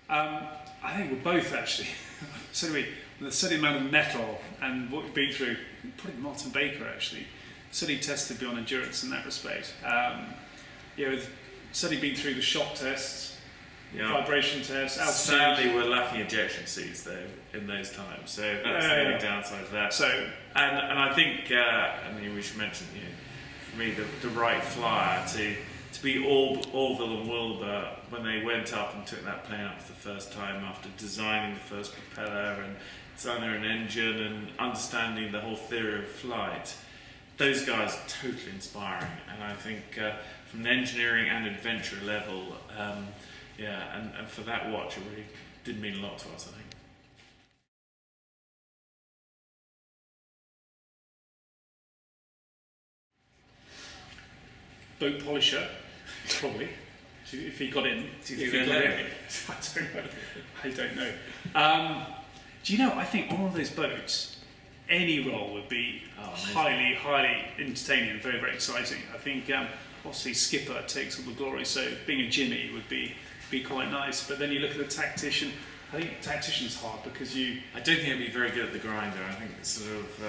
I think we're both actually. So with a certain amount of metal and what we've been through, probably Martin Baker actually, certainly tested beyond endurance in that respect. We've certainly been through the shock tests, vibration tests, altitude. Sadly, we're lacking ejection seats though in those times, so that's the only downside of that. So, and I think we should mention, for me, the Wright Flyer to be Orville and Wilbur when they went up and took that plane up for the first time after designing the first propeller and designing an engine and understanding the whole theory of flight. Those guys are totally inspiring, and I think from an engineering and adventure level, and for that watch, it really did mean a lot to us, I think. Boat polisher, probably, if he got in. Do you think they're in? I don't know. Do you know, I think on one of those boats, any role would be highly, highly entertaining and very, very exciting. I think obviously skipper takes all the glory, so being a Jimmy would be quite nice. But then you look at the tactician. I think tactician's hard because I don't think I'd be very good at the grinder. I think it's sort of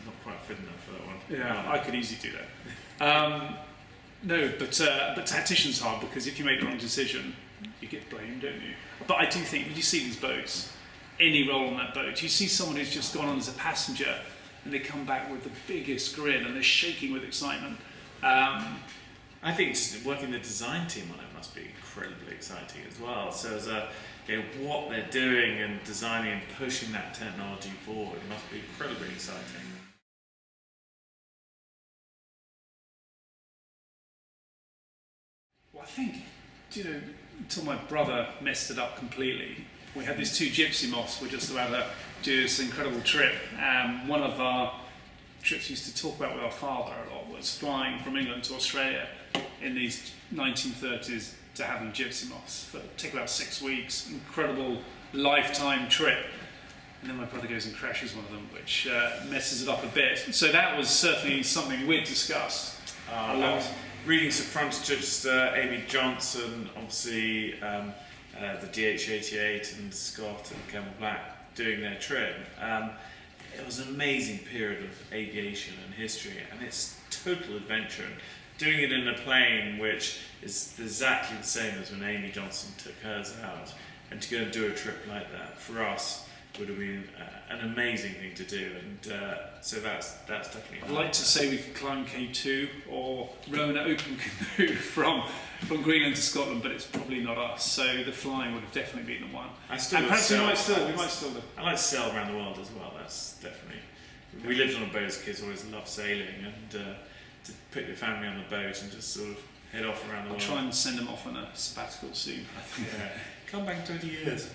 not quite fit enough for that one. Yeah, I could easily do that. No, but tactician's hard because if you make the wrong decision, you get blamed, don't you? But I do think when you see these boats, any role on that boat, you see someone who's just gone on as a passenger and they come back with the biggest grin and they're shaking with excitement. I think just working the design team on it must be incredibly exciting as well. So as what they're doing and designing and pushing that technology forward must be incredibly exciting. Well, I think, until my brother messed it up completely, we had these two gypsy moths. We're just about to do this incredible trip. One of our trips we used to talk about with our father a lot was flying from England to Australia in these 1930s to having gypsy moths. Take about 6 weeks, incredible lifetime trip. And then my brother goes and crashes one of them, which messes it up a bit. So that was certainly something we'd discussed a lot. Reading some frontages, Amy Johnson, obviously the DH88 and Scott and Campbell Black doing their trip. It was an amazing period of aviation and history, and it's total adventure. And doing it in a plane which is exactly the same as when Amy Johnson took hers out, and to go and do a trip like that for us would have been an amazing thing to do, and so that's definitely. I'd like to say we could climb K2 or row an open canoe from Greenland to Scotland, but it's probably not us. So the flying would have definitely been the one. Perhaps we might still do. I like to sail around the world as well. That's definitely. We lived on a boat as kids, always loved sailing, and to put your family on the boat and just sort of head off around the world. I'll try and send them off on a sabbatical soon. I think. Yeah. Come back in 20 years.